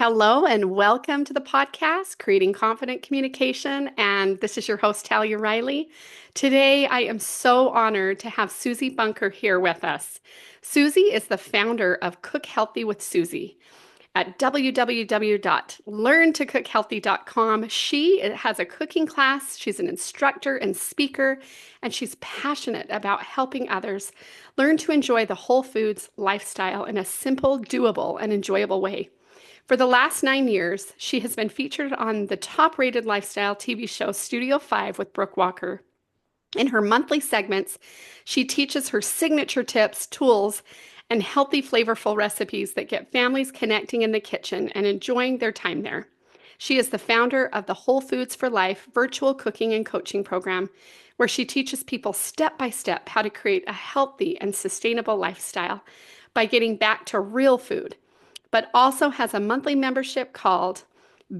Hello and welcome to the podcast, Creating Confident Communication. And this is your host, Talia Riley. Today, I am so honored to have Susie Bunker here with us. Susie is the founder of Cook Healthy with Susie. At www.learntocookhealthy.com, she has a cooking class. She's an instructor and speaker, and she's passionate about helping others learn to enjoy the whole foods lifestyle in a simple, doable, and enjoyable way. For the last 9 years, she has been featured on the top-rated lifestyle TV show Studio 5 with Brooke Walker. In her monthly segments, she teaches her signature tips, tools, and healthy, flavorful recipes that get families connecting in the kitchen and enjoying their time there. She is the founder of the Whole Foods for Life virtual cooking and coaching program, where she teaches people step by step how to create a healthy and sustainable lifestyle by getting back to real food, but also has a monthly membership called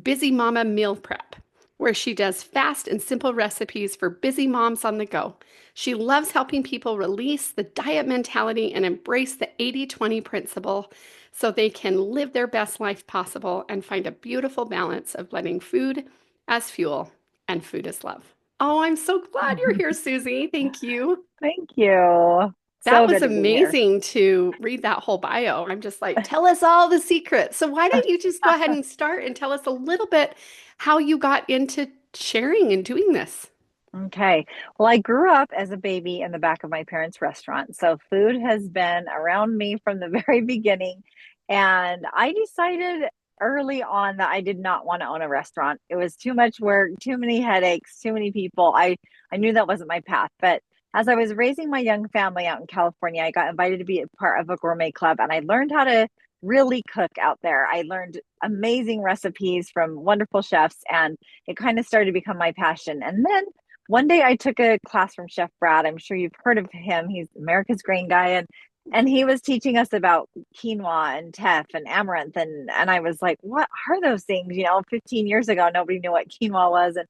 Busy Mama Meal Prep, where she does fast and simple recipes for busy moms on the go. She loves helping people release the diet mentality and embrace the 80-20 principle so they can live their best life possible and find a beautiful balance of letting food as fuel and food as love. Oh, I'm so glad you're here, Susie. Thank you. Thank you. That So was good to be here. amazing to read that whole bio. I'm just like, tell us all the secrets. So why don't you just go ahead and start and tell us a little bit how you got into sharing and doing this? Okay. Well, I grew up as a baby in the back of my parents' restaurant. So food has been around me from the very beginning. And I decided early on that I did not want to own a restaurant. It was too much work, too many headaches, too many people. I knew that wasn't my path. But as I was raising my young family out in California, I got invited to be a part of a gourmet club and I learned how to really cook out there. I learned amazing recipes from wonderful chefs and it kind of started to become my passion. And then one day I took a class from Chef Brad. I'm sure you've heard of him. He's America's Grain Guy, and he was teaching us about quinoa and teff and amaranth, and I was like, what are those things? 15 years ago, nobody knew what quinoa was. And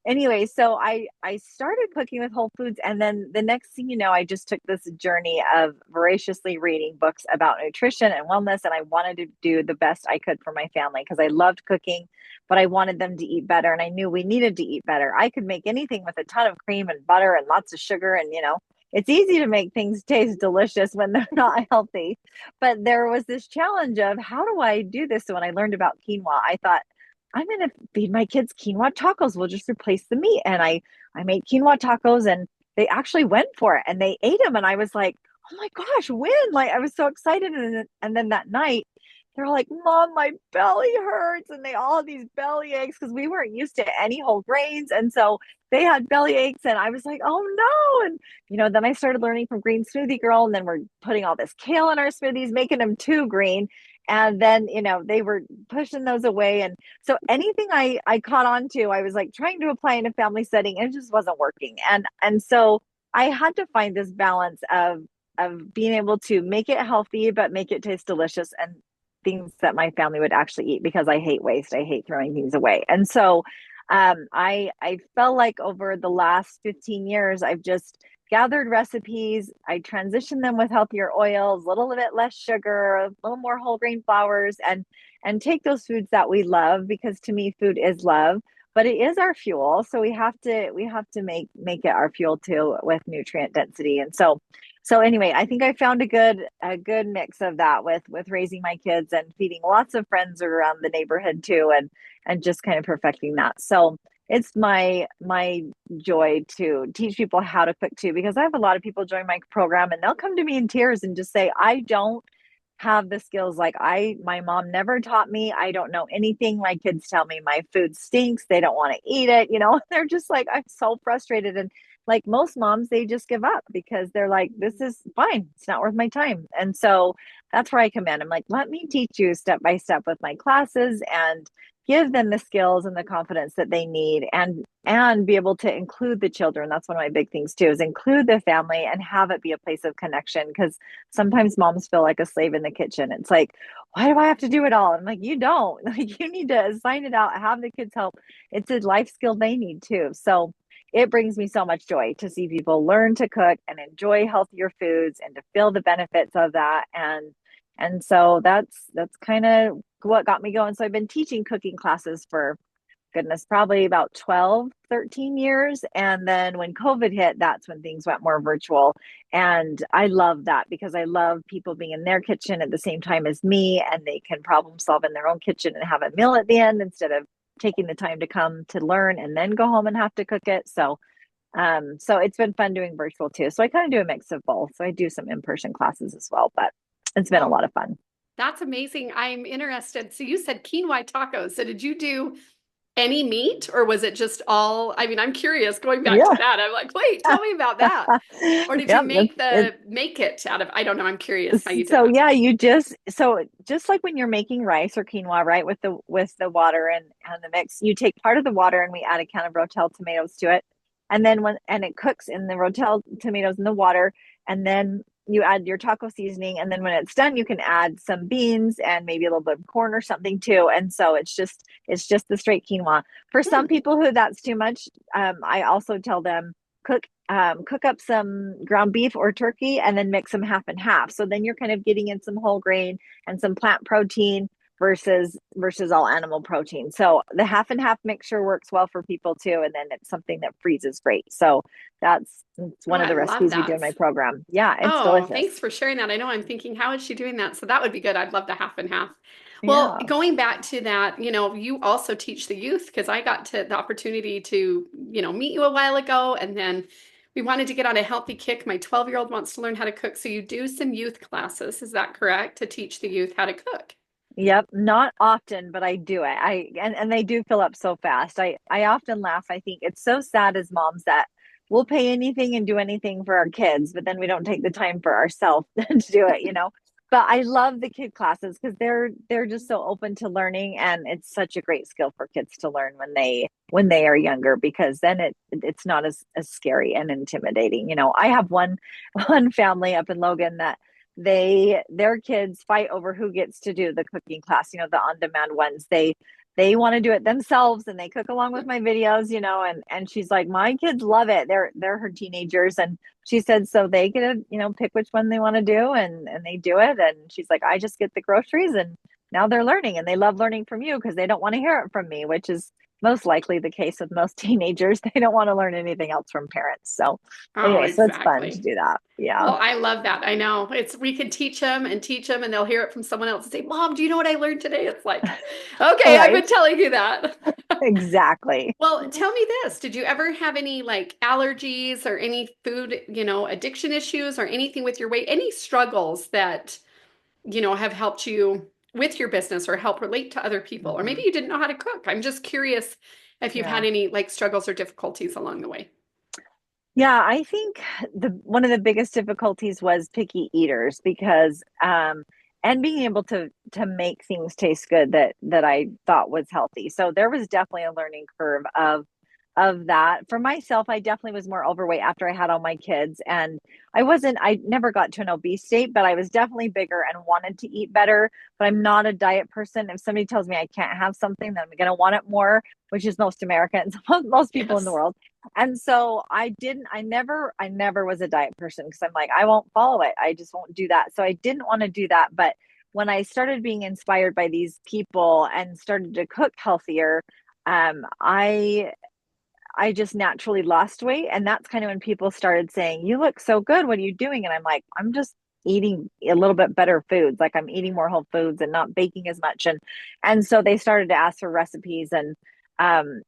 anyway, so I started cooking with Whole Foods, and then the next thing you know, I just took this journey of voraciously reading books about nutrition and wellness, and I wanted to do the best I could for my family because I loved cooking, but I wanted them to eat better, and I knew we needed to eat better. I could make anything with a ton of cream and butter and lots of sugar, and it's easy to make things taste delicious when they're not healthy. But there was this challenge of how do I do this? So when I learned about quinoa, I thought, I'm going to feed my kids quinoa tacos. We'll just replace the meat. And I made quinoa tacos and they actually went for it and they ate them. And I was like, oh my gosh, when? Like, I was so excited. And then that night, they're like, Mom, my belly hurts. And they all had these belly aches because we weren't used to any whole grains. And so they had belly aches. And I was like, oh no. And, then I started learning from Green Smoothie Girl. And then we're putting all this kale in our smoothies, making them too green. And then, they were pushing those away. And so anything I caught on to, I was like trying to apply in a family setting and it just wasn't working. And so I had to find this balance of being able to make it healthy, but make it taste delicious and things that my family would actually eat because I hate waste. I hate throwing things away. And so I felt like over the last 15 years, I've just gathered recipes. I transitioned them with healthier oils, a little bit less sugar, a little more whole grain flours, and take those foods that we love because to me, food is love, but it is our fuel. So we have to make it our fuel too with nutrient density. And so anyway, I think I found a good mix of that with raising my kids and feeding lots of friends around the neighborhood too, and just kind of perfecting that. So it's my joy to teach people how to cook too, because I have a lot of people join my program and they'll come to me in tears and just say, I don't have the skills like my mom never taught me. I don't know anything. My kids tell me my food stinks. They don't want to eat it. They're just like, I'm so frustrated. And like most moms, they just give up because they're like, this is fine. It's not worth my time. And so that's where I come in. I'm like, let me teach you step by step with my classes and give them the skills and the confidence that they need and be able to include the children. That's one of my big things too, is include the family and have it be a place of connection. Because sometimes moms feel like a slave in the kitchen. It's like, why do I have to do it all? I'm like, you don't. Like, you need to assign it out, have the kids help. It's a life skill they need too. So it brings me so much joy to see people learn to cook and enjoy healthier foods and to feel the benefits of that. And so that's kind of what got me going. So I've been teaching cooking classes for goodness, probably about 12, 13 years. And then when COVID hit, that's when things went more virtual. And I love that because I love people being in their kitchen at the same time as me, and they can problem solve in their own kitchen and have a meal at the end instead of taking the time to come to learn and then go home and have to cook it. So it's been fun doing virtual too. So I kind of do a mix of both. So I do some in-person classes as well, but it's been a Well, lot of fun. that's amazing. I'm interested. So you said quinoa tacos. So did you do any meat or was it just all, I mean, I'm curious going back to Yeah. that. I'm like, wait, tell me about that. Or did you Yep, make it out of, I don't know, I'm curious how you did so that. yeah, just like when you're making rice or quinoa, right, with the water and the mix, you take part of the water and we add a can of Rotel tomatoes to it. And then when it cooks in the Rotel tomatoes in the water, and then you add your taco seasoning, and then when it's done, you can add some beans and maybe a little bit of corn or something too. And so it's just the straight quinoa. For some Hmm. people who that's too much, I also tell them cook up some ground beef or turkey and then mix them half and half. So then you're kind of getting in some whole grain and some plant protein versus all animal protein. So the half and half mixture works well for people too, and then it's something that freezes great. So it's Oh, one of I the love recipes we do in that. my program. Yeah, it's Oh, delicious. thanks for sharing that. I know I'm thinking, how is she doing that? So that would be good. I'd love the half and half. Well, Yeah. going back to that, you also teach the youth because I got to the opportunity to, meet you a while ago and then we wanted to get on a healthy kick. My 12-year-old wants to learn how to cook. So you do some youth classes, is that correct? To teach the youth how to cook? Yep, not often, but I do it. And they do fill up so fast. I often laugh. I think it's so sad as moms that we'll pay anything and do anything for our kids, but then we don't take the time for ourselves to do it. But I love the kid classes because they're just so open to learning, and it's such a great skill for kids to learn when they are younger, because then it's not as scary and intimidating. I have one family up in Logan that their kids fight over who gets to do the cooking class, the on-demand ones. They want to do it themselves and they cook along with my videos, and she's like, my kids love it. They're her teenagers, and she said so they get to, pick which one they want to do, and they do it. And she's like, I just get the groceries, and now they're learning, and they love learning from you because they don't want to hear it from me, which is most likely the case with most teenagers. They don't want to learn anything else from parents. So Oh, anyway, so it's fun to exactly. do that. Yeah. Well, I love that. I know. We can teach them and they'll hear it from someone else and say, "Mom, do you know what I learned today?" It's like, "Okay, I've Right. been telling you that." Exactly. Well, tell me this. Did you ever have any like allergies or any food, addiction issues or anything with your weight? Any struggles that, have helped you with your business or help relate to other people? Or maybe Mhm. you didn't know how to cook. I'm just curious if you've had Yeah. any like struggles or difficulties along the way. Yeah, I think the one of the biggest difficulties was picky eaters, because and being able to make things taste good that I thought was healthy. So there was definitely a learning curve of that. For myself, I definitely was more overweight after I had all my kids, and I never got to an obese state, but I was definitely bigger and wanted to eat better. But I'm not a diet person. If somebody tells me I can't have something, then I'm going to want it more, which is most Americans, most people in the Yes. world. And so I never was a diet person because I'm like, I won't follow it. I just won't do that. So I didn't want to do that. But when I started being inspired by these people and started to cook healthier, um, I I just naturally lost weight. And that's kind of when people started saying, "You look so good. What are you doing?" And I'm like, I'm just eating a little bit better foods. Like I'm eating more whole foods and not baking as much. And so they started to ask for recipes, and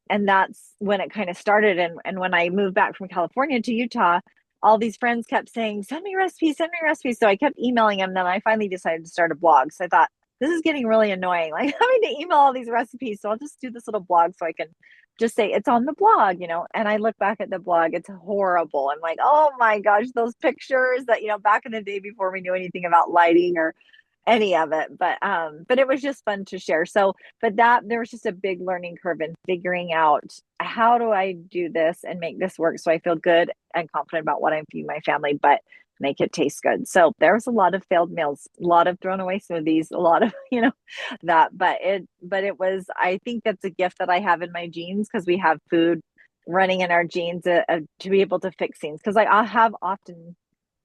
that's when it kind of started. And when I moved back from California to Utah, all these friends kept saying, "Send me recipes, send me recipes." So I kept emailing them. Then I finally decided to start a blog. So I thought, this is getting really annoying. Like having to email all these recipes. So I'll just do this little blog so I can just say it's on the blog. And I look back at the blog, it's horrible. I'm like, oh my gosh, those pictures that, back in the day before we knew anything about lighting or any of it. But it was just fun to share. So, but that there was just a big learning curve in figuring out, how do I do this and make this work so I feel good and confident about what I'm feeding my family, but make it taste good. So there was a lot of failed meals, a lot of thrown away smoothies, a lot of, that, but it was, I think that's a gift that I have in my genes, because we have food running in our genes, to be able to fix things. Because like I have often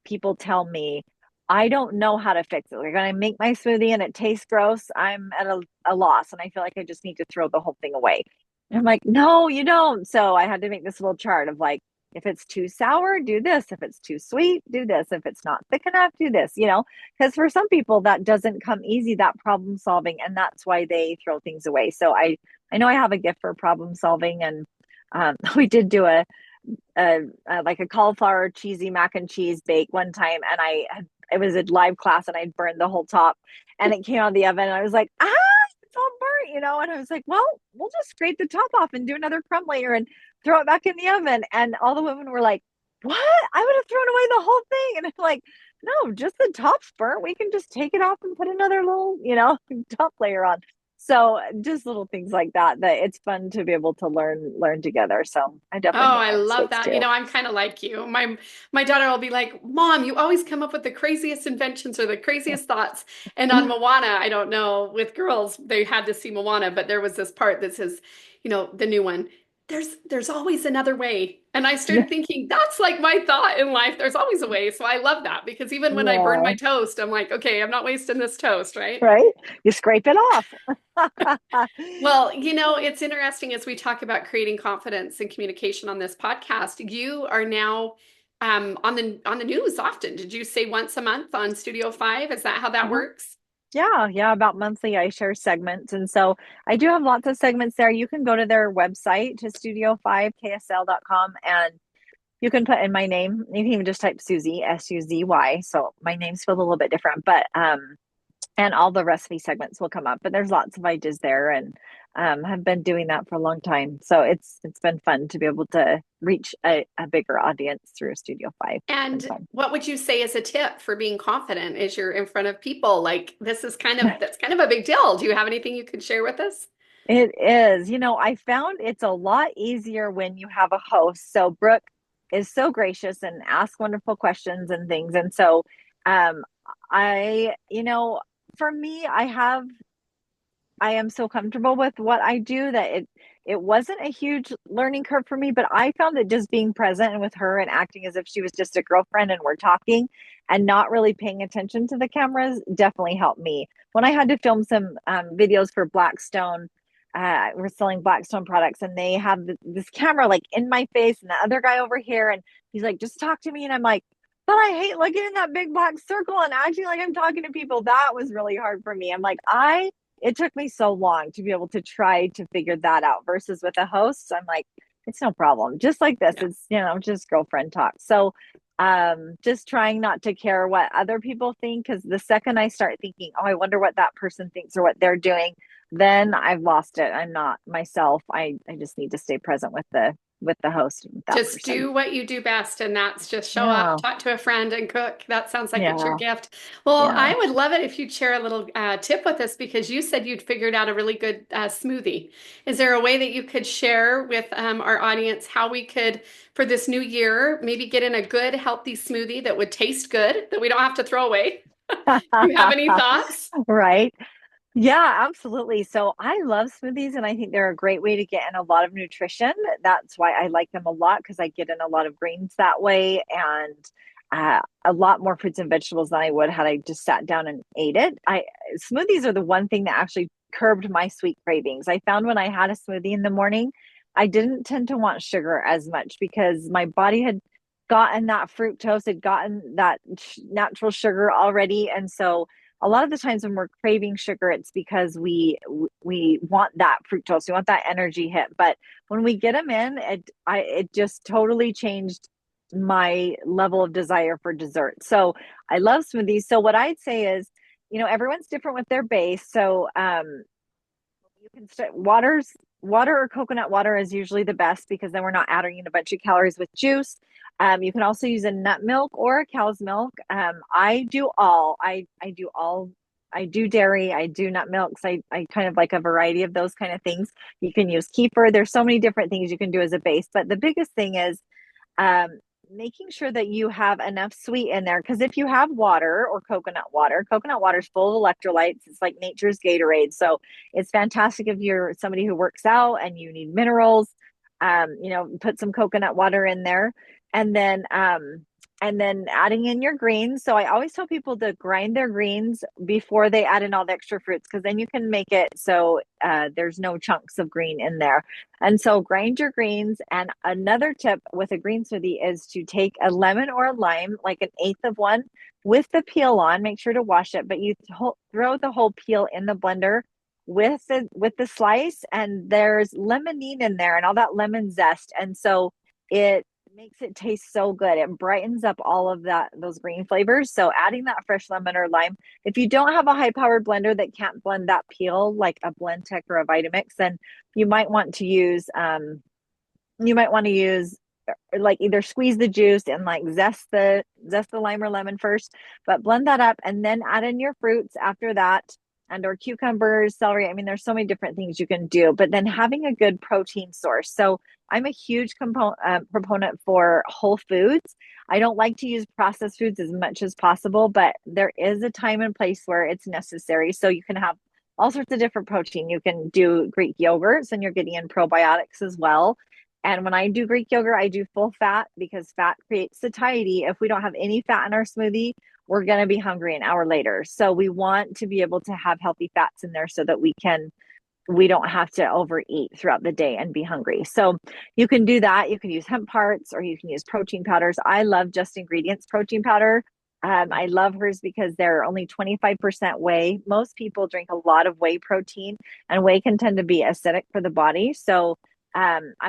people tell me, I don't know how to fix it. Like when I make my smoothie and it tastes gross, I'm at a loss and I feel like I just need to throw the whole thing away. And I'm like, no, you don't. So I had to make this little chart of like, if it's too sour, do this. If it's too sweet, do this. If it's not thick enough, do this, because for some people that doesn't come easy, that problem solving, and that's why they throw things away. So I know I have a gift for problem solving, and we did do like a cauliflower cheesy mac and cheese bake one time, and it was a live class, and I'd burned the whole top, and it came out of the oven, and I was like, it's all burnt, and I was like, well, we'll just scrape the top off and do another crumb layer and throw it back in the oven, and all the women were like, what? I would have thrown away the whole thing, and I'm like, no, just the top's burnt. We can just take it off and put another little, top layer on. So just little things like that it's fun to be able to learn together. So I Oh, definitely make I my love mistakes that. too. I'm kind of like you. My daughter will be like, "Mom, you always come up with the craziest inventions or the craziest thoughts." And on Moana, I don't know, with girls, they had to see Moana, but there was this part that says, the new one, there's always another way. And I started thinking, that's like my thought in life. There's always a way. So I love that because even when I burn my Yeah, toast, I'm like, okay, I'm not wasting this toast, right? right. You scrape it off. Well, it's interesting as we talk about creating confidence and communication on this podcast. You are now on the news often. Did you say once a month on Studio 5? Is that how that Uh-huh. works? Yeah, about monthly I share segments. And so I do have lots of segments there. You can go to their website to studio5ksl.com and you can put in my name. You can even just type Suzy, Suzy. So my name's spelled a little bit different, but and all the recipe segments will come up. But there's lots of ideas there, and have been doing that for a long time. So it's been fun to be able to reach a bigger audience through Studio 5. It's been And fun. what would you say is a tip for being confident as you're in front of people? Like that's kind of a big deal. Do you have anything you could share with us? It is. I found it's a lot easier when you have a host. So Brooke is so gracious and asks wonderful questions and things. And so um for me, I am so comfortable with what I do that it wasn't a huge learning curve for me, but I found that just being present and with her and acting as if she was just a girlfriend and we're talking and not really paying attention to the cameras definitely helped me. When I had to film some videos for Blackstone, we're selling Blackstone products, and they have this camera like in my face and the other guy over here, and he's like, just talk to me. And I'm like, but I hate looking in that big black circle and acting like I'm talking to people. That was really hard for me. I'm like, it took me so long to be able to try to figure that out versus with a host. I'm like, it's no problem. Just like this, Yeah. it's, just girlfriend talk. So, just trying not to care what other people think. Cause the second I start thinking, oh, I wonder what that person thinks or what they're doing, then I've lost it. I'm not myself. I just need to stay present with the host, with that Just person. do what you do best, and that's just show up, Yeah. talk to a friend, and cook. That sounds like it's your Yeah. gift. Well, Yeah. I would love it if you'd share a little tip with us because you said you'd figured out a really good smoothie. Is there a way that you could share with our audience how we could, for this new year, maybe get in a good, healthy smoothie that would taste good, that we don't have to throw away? Do you have any thoughts? Right. Yeah, absolutely. So I love smoothies and I think they're a great way to get in a lot of nutrition. That's why I like them a lot because I get in a lot of greens that way and a lot more fruits and vegetables than I would had I just sat down and ate it. I Smoothies are the one thing that actually curbed my sweet cravings. I found when I had a smoothie in the morning, I didn't tend to want sugar as much because my body had gotten that fructose, had gotten that natural sugar already, and so a lot of the times when we're craving sugar, it's because we want that fructose, we want that energy hit. But when we get them in, it just totally changed my level of desire for dessert. So I love smoothies. So what I'd say is, everyone's different with their base. So you can start water or coconut water is usually the best because then we're not adding in a bunch of calories with juice. You can also use a nut milk or a cow's milk. I do all. I do all. I do dairy. I do nut milks. I kind of like a variety of those kind of things. You can use kefir. There's so many different things you can do as a base. But the biggest thing is um, making sure that you have enough sweet in there. Because if you have water or coconut water is full of electrolytes. It's like nature's Gatorade. So it's fantastic if you're somebody who works out and you need minerals. Put some coconut water in there. And then and then adding in your greens. So I always tell people to grind their greens before they add in all the extra fruits, because then you can make it so there's no chunks of green in there. And so grind your greens. And another tip with a green smoothie is to take a lemon or a lime, like an eighth of one, with the peel on. Make sure to wash it, but you throw the whole peel in the blender with the slice, and there's limonene in there and all that lemon zest. And so it makes it taste so good. It brightens up all of those green flavors. So adding that fresh lemon or lime. If you don't have a high powered blender that can't blend that peel like a Blendtec or a Vitamix, then you might want to use like either squeeze the juice and like zest the lime or lemon first, but blend that up and then add in your fruits after that, and or cucumbers, celery. I mean, there's so many different things you can do, but then having a good protein source. So I'm a huge proponent for whole foods. I don't like to use processed foods as much as possible, but there is a time and place where it's necessary. So you can have all sorts of different protein. You can do Greek yogurts, and you're getting in probiotics as well. And when I do Greek yogurt, I do full fat, because fat creates satiety. If we don't have any fat in our smoothie, we're going to be hungry an hour later. So we want to be able to have healthy fats in there so that we don't have to overeat throughout the day and be hungry. So you can do that. You can use hemp parts, or you can use protein powders. I love Just Ingredients protein powder. I love hers because they're only 25% whey. Most people drink a lot of whey protein, and whey can tend to be acidic for the body. So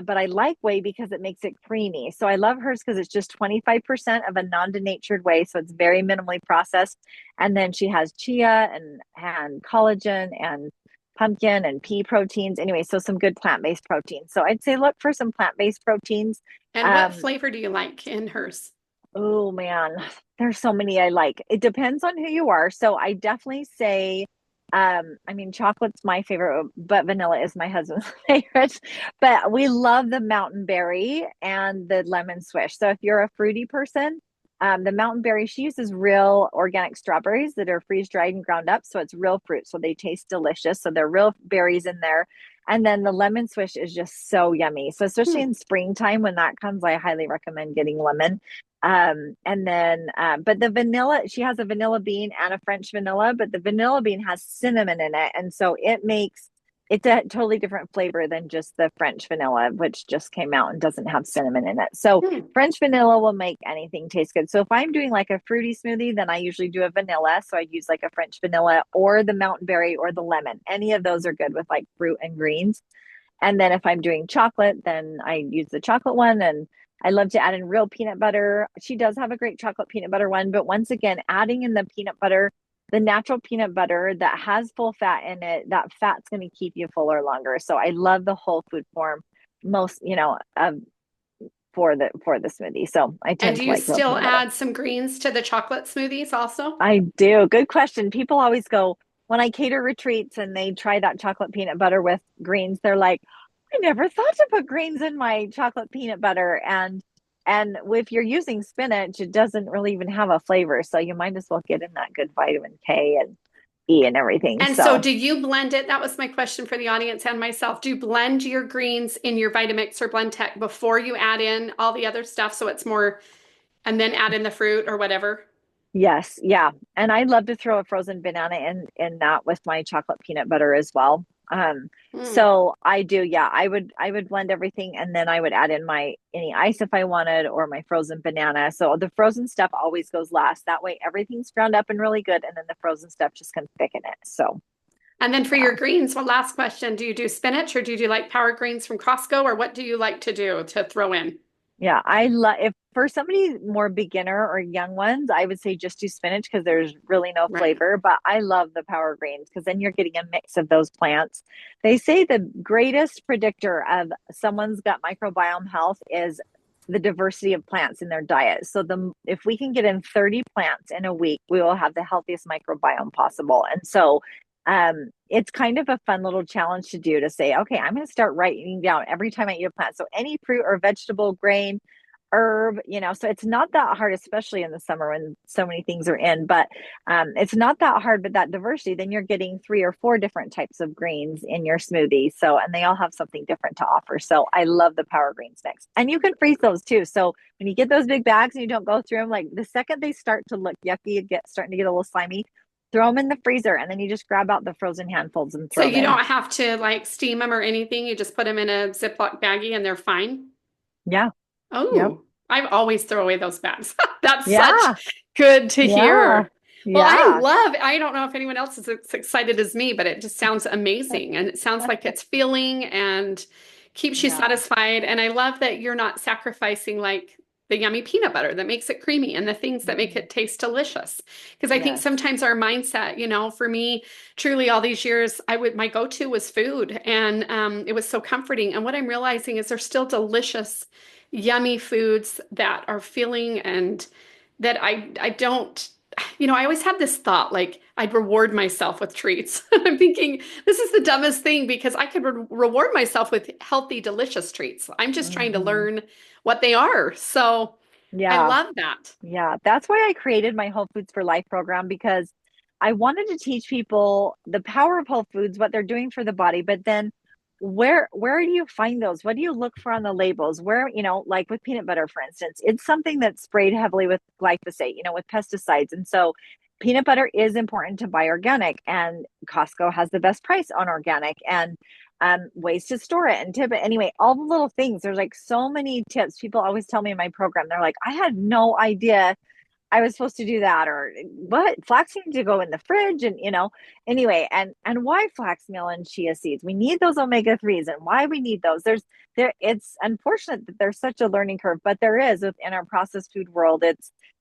but I like whey because it makes it creamy. So I love hers because it's just 25% of a non-denatured whey. So it's very minimally processed. And then she has chia and collagen and pumpkin and pea proteins. Anyway, so some good plant-based proteins. So I'd say look for some plant-based proteins. And what Um, flavor do you like in hers? oh man, there's so many I like. It depends on who you are. So I definitely say, I mean, chocolate's my favorite, but vanilla is my husband's favorite. But we love the mountain berry and the lemon swish. So if you're a fruity person, the mountain berry, she uses real organic strawberries that are freeze dried and ground up. So it's real fruit. So they taste delicious. So they're real berries in there. And then the lemon swish is just so yummy. So especially Hmm. in springtime when that comes, I highly recommend getting lemon. And then, but the vanilla, she has a vanilla bean and a French vanilla, but the vanilla bean has cinnamon in it. And so it's a totally different flavor than just the French vanilla, which just came out and doesn't have cinnamon in it. So Hmm. French vanilla will make anything taste good. So if I'm doing like a fruity smoothie, then I usually do a vanilla. So I'd use like a French vanilla or the mountain berry or the lemon. Any of those are good with like fruit and greens. And then if I'm doing chocolate, then I use the chocolate one. And I love to add in real peanut butter. She does have a great chocolate peanut butter one, but once again, adding in the peanut butter, the natural peanut butter that has full fat in it, that fat's going to keep you fuller longer. So I love the whole food form most, for the smoothie. So I And tend do to you like real still peanut butter. add some greens to the chocolate smoothies also? I do. Good question. People always go, when I cater retreats and they try that chocolate peanut butter with greens, they're like, I never thought to put greens in my chocolate peanut butter. And if you're using spinach, it doesn't really even have a flavor. So you might as well get in that good vitamin K and E and everything. And so So do you blend it? That was my question for the audience and myself. Do you blend your greens in your Vitamix or Blendtec before you add in all the other stuff so it's more, and then add in the fruit or whatever? yes, yeah. And I love to throw a frozen banana in that with my chocolate peanut butter as well. Hmm. So I do, yeah. I would blend everything, and then I would add in my any ice if I wanted, or my frozen banana. So the frozen stuff always goes last. That way everything's ground up and really good, and then the frozen stuff just can thicken it. So And then for yeah. your greens, well, last question, do you do spinach or do you do like power greens from Costco or what do you like to do to throw in? Yeah, I love if for somebody more beginner or young ones, I would say just do spinach because there's really no Right. flavor. But I love the power greens because then you're getting a mix of those plants. They say the greatest predictor of someone's gut microbiome health is the diversity of plants in their diet. So the if we can get in 30 plants in a week, we will have the healthiest microbiome possible. And so it's kind of a fun little challenge to do to say, okay, I'm going to start writing down every time I eat a plant. So any fruit or vegetable, grain, herb, so it's not that hard, especially in the summer when so many things are in, but it's not that hard, but that diversity, then you're getting 3 or 4 different types of greens in your smoothie. So, and they all have something different to offer. So I love the power greens mix, and you can freeze those too. So when you get those big bags and you don't go through them, like the second they start to look yucky and starting to get a little slimy, throw them in the freezer, and then you just grab out the frozen handfuls and So throw them you in. don't have to like steam them or anything. You just put them in a Ziploc baggie and they're fine. Yeah. Yep. Oh, I always throw away those bags. That's such Yeah. good to Yeah. hear. Well, Yeah. I don't know if anyone else is as excited as me, but it just sounds amazing. And it sounds like it's filling and keeps you Yeah. satisfied. And I love that you're not sacrificing like the yummy peanut butter that makes it creamy and the things that make Mhm. it taste delicious. Because I think Yes. sometimes our mindset, for me, truly all these years, my go-to was food and it was so comforting. And what I'm realizing is there's still delicious yummy foods that are filling and that I don't, I always have this thought like I'd reward myself with treats. I'm thinking this is the dumbest thing because I could reward myself with healthy, delicious treats. I'm just trying to Hmm. learn what they are. So I Yeah. love that. Yeah. That's why I created my Whole Foods for Life program, because I wanted to teach people the power of whole foods, what they're doing for the body, but then where do you find those? What do you look for on the labels? Where, like with peanut butter, for instance, it's something that's sprayed heavily with glyphosate, with pesticides. And so peanut butter is important to buy organic, and Costco has the best price on organic, and ways to store it and tip it. Anyway, all the little things. There's like so many tips. People always tell me in my program, they're like, I had no idea I was supposed to do that, or what, flax needs to go in the fridge, and anyway, and why flax meal and chia seeds, we need those omega 3s, and why we need those. It's unfortunate that there's such a learning curve, but there is within our processed food world.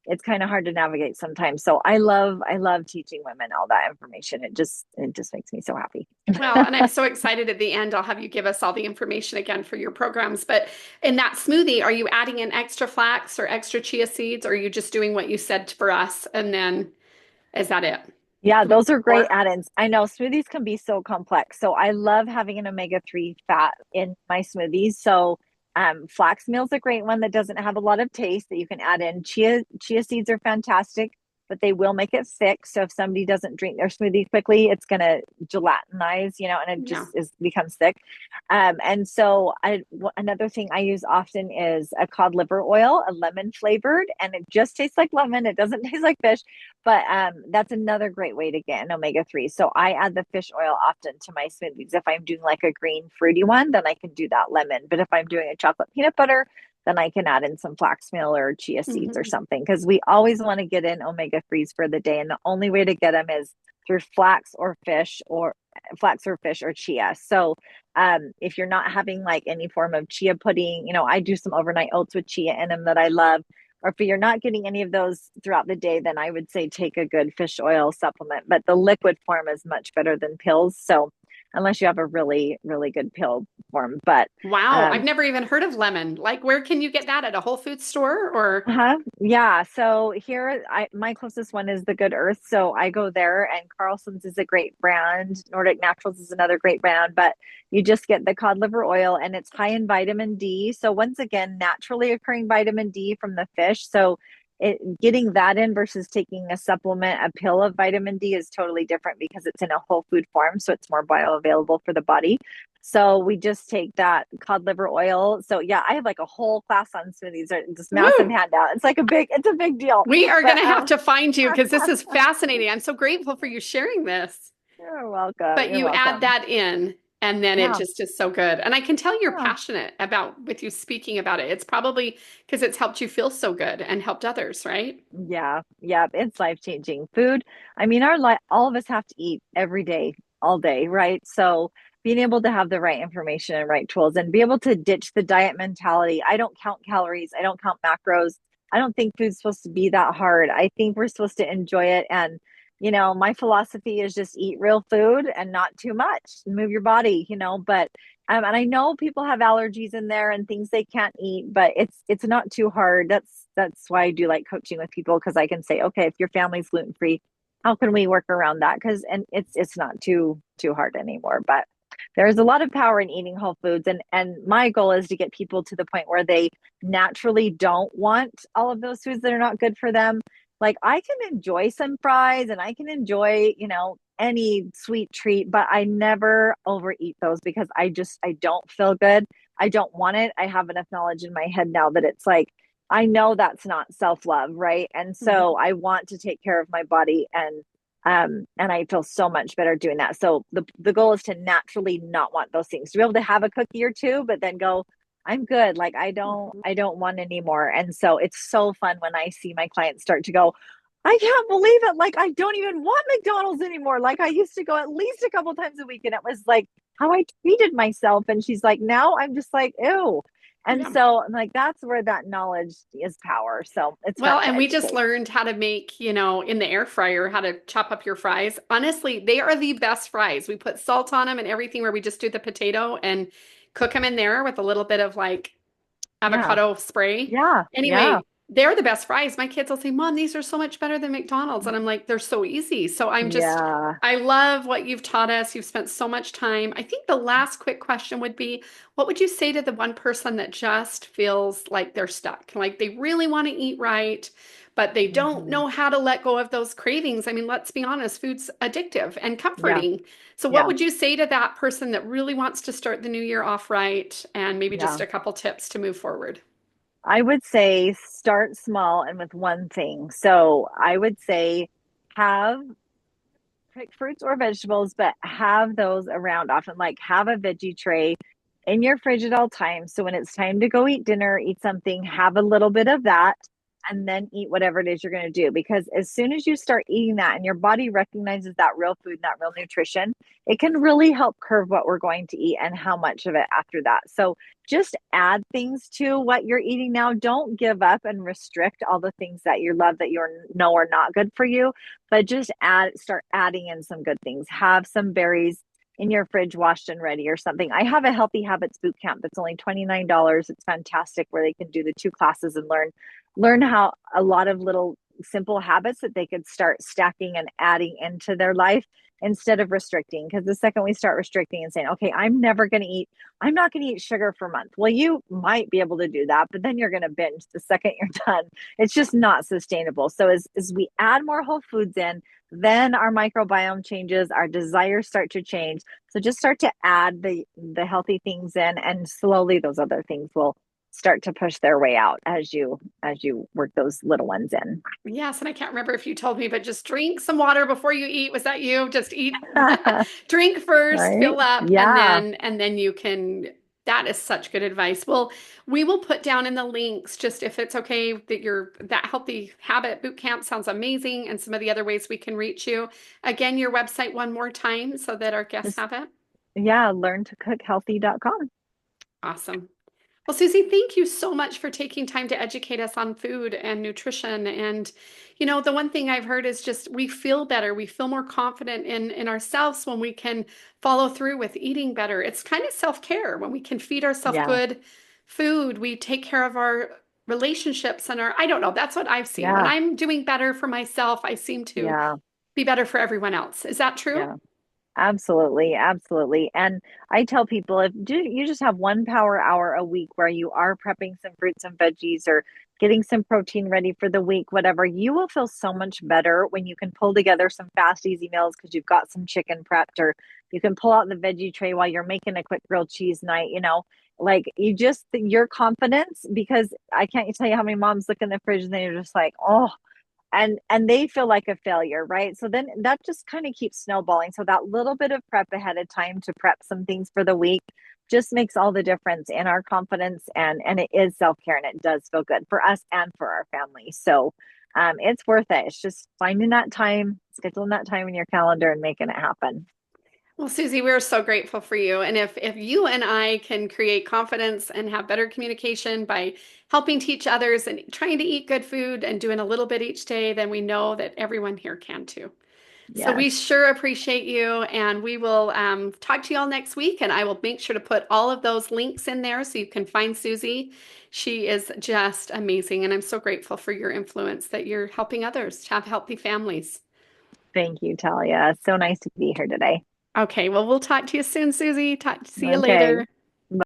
It's kind of hard to navigate sometimes. So I love teaching women all that information. It just makes me so happy. Well, and I'm so excited at the end. I'll have you give us all the information again for your programs. But in that smoothie, are you adding in extra flax or extra chia seeds, or are you just doing what you said for us? And then is that it? Yeah, Can we those do are great more? add-ins. I know smoothies can be so complex. So I love having an omega 3 fat in my smoothies. So flax meal is a great one that doesn't have a lot of taste that you can add in. Chia seeds are fantastic, but they will make it thick. So if somebody doesn't drink their smoothie quickly, it's gonna gelatinize, and it Yeah. just becomes thick. And so another thing I use often is a cod liver oil, a lemon flavored, and it just tastes like lemon. It doesn't taste like fish, but that's another great way to get an omega 3. So I add the fish oil often to my smoothies. If I'm doing like a green fruity one, then I can do that lemon. But if I'm doing a chocolate peanut butter, then I can add in some flax meal or chia seeds or Mhm. something, because we always want to get in omega 3s for the day. And the only way to get them is through flax or fish or chia. So if you're not having like any form of chia pudding, I do some overnight oats with chia in them that I love. Or if you're not getting any of those throughout the day, then I would say take a good fish oil supplement. But the liquid form is much better than pills. So unless you have a really, really good pill form. But Wow. I've um, never even heard of lemon. Like, where can you get that at a Whole Foods store or? Yeah. So here, my closest one is the Good Earth. So I go there, and Carlson's is a great brand. Nordic Naturals is another great brand, but you just get the cod liver oil, and it's high in vitamin D. So once again, naturally occurring vitamin D from the fish. So getting that in versus taking a supplement, a pill of vitamin D is totally different because it's in a whole food form. So it's more bioavailable for the body. So we just take that cod liver oil. So yeah, I have like a whole class on smoothies, or this massive Woo! handout. It's a big deal. We are going But to have to find you because this is fascinating. I'm so grateful for you sharing this. you're welcome. But You're you add welcome. that in, and then it Yeah. just is so good. And I can tell you're Yeah. passionate about with you speaking about it. It's probably because it's helped you feel so good and helped others, right? Yeah. Yeah. It's life changing food. I mean, our life, all of us have to eat every day, all day, right? So being able to have the right information and right tools, and be able to ditch the diet mentality. I don't count calories. I don't count macros. I don't think food's supposed to be that hard. I think we're supposed to enjoy it. And, my philosophy is just eat real food and not too much. Move your body, but and I know people have allergies in there and things they can't eat, but it's not too hard. That's why I do like coaching with people, because I can say, okay, if your family's gluten free, how can we work around that? Because and it's not too hard anymore. But There's a lot of power in eating whole foods, and my goal is to get people to the point where they naturally don't want all of those foods that are not good for them. Like I can enjoy some fries and I can enjoy, any sweet treat, but I never overeat those because I don't feel good. I don't want it. I have enough knowledge in my head now that it's like I know that's not self-love, right? And so Mhm. I want to take care of my body, and I feel so much better doing that. So the goal is to naturally not want those things, to be able to have a cookie or two, but then go, I'm good. Like Mhm. I don't want any more. And so it's so fun when I see my clients start to go, I can't believe it. Like I don't even want McDonald's anymore. Like I used to go at least a couple times a week, and it was like how I treated myself. And she's like, now I'm just like, ew. And Yeah. so I'm like, that's where that knowledge is power. So it's Well, fun to and we just educate. learned how to make, in the air fryer, how to chop up your fries. Honestly, they are the best fries. We put salt on them and everything where we just do the potato and cook them in there with a little bit of like Yeah. avocado spray. Yeah. Yeah. Anyway, they're the best fries. My kids will say, Mom, these are so much better than McDonald's. And I'm like, they're so easy. So Yeah. I love what you've taught us. You've spent so much time. I think the last quick question would be, what would you say to the one person that just feels like they're stuck? Like they really want to eat right, but they don't Mhm. know how to let go of those cravings. I mean, let's be honest, food's addictive and Yeah. comforting. So, what Yeah. would you say to that person that really wants to start the new year off right and maybe just Yeah. a couple tips to move forward? I would say start small and with one thing. So I would say have pick fruits or vegetables, but have those around often. Like have a veggie tray in your fridge at all times. So when it's time to go eat dinner, eat something, have a little bit of that, and then eat whatever it is you're going to do. Because as soon as you start eating that and your body recognizes that real food, that real nutrition, it can really help curve what we're going to eat and how much of it after that. So just add things to what you're eating now. Don't give up and restrict all the things that you love that you know are not good for you, but just start adding in some good things. Have some berries in your fridge washed and ready or something. I have a healthy habits boot camp that's only $29. It's fantastic, where they can do the 2 classes and learn how a lot of little simple habits that they could start stacking and adding into their life instead of restricting. Because the second we start restricting and saying, okay, I'm not going to eat sugar for a month. Well, you might be able to do that, but then you're going to binge the second you're done. It's just not sustainable. So as we add more whole foods in, then our microbiome changes, our desires start to change. So just start to add the healthy things in, and slowly those other things will start to push their way out as you work those little ones in. Yes, and I can't remember if you told me, but just drink some water before you eat. Was that you? Just eat, drink first, Right? fill up, and Yeah. then you can. That is such good advice. Well, we will put down in the links just if it's okay that that healthy habit boot camp sounds amazing, and some of the other ways we can reach you. Again, your website one more time so that our guests Just have it. yeah, learntocookhealthy.com. Awesome. Well, Susie, thank you so much for taking time to educate us on food and nutrition. And, the one thing I've heard is just we feel better. We feel more confident in ourselves when we can follow through with eating better. It's kind of self-care when we can feed ourselves Yeah. good food. We take care of our relationships and I don't know, that's what I've seen. When Yeah. I'm doing better for myself, I seem to Yeah. be better for everyone else. Is that true? Yeah. Absolutely, absolutely. And I tell people, if you just have 1 power hour a week where you are prepping some fruits and veggies or getting some protein ready for the week, whatever, you will feel so much better when you can pull together some fast, easy meals because you've got some chicken prepped, or you can pull out the veggie tray while you're making a quick grilled cheese night, like your confidence, because I can't tell you how many moms look in the fridge and they're just like, oh, and they feel like a failure, right? So then that just kind of keeps snowballing. So that little bit of prep ahead of time to prep some things for the week just makes all the difference in our confidence, and it is self-care, and it does feel good for us and for our family. So it's worth it. It's just finding that time, scheduling that time in your calendar, and making it happen. Well, Susie, we're so grateful for you. And if you and I can create confidence and have better communication by helping teach others and trying to eat good food and doing a little bit each day, then we know that everyone here can too. So we Yes. sure appreciate you, and we will talk to you all next week. And I will make sure to put all of those links in there so you can find Susie. She is just amazing, and I'm so grateful for your influence that you're helping others to have healthy families. Thank you, Talia. So nice to be here today. Okay, well, we'll talk to you soon, Susie. See you Okay. later.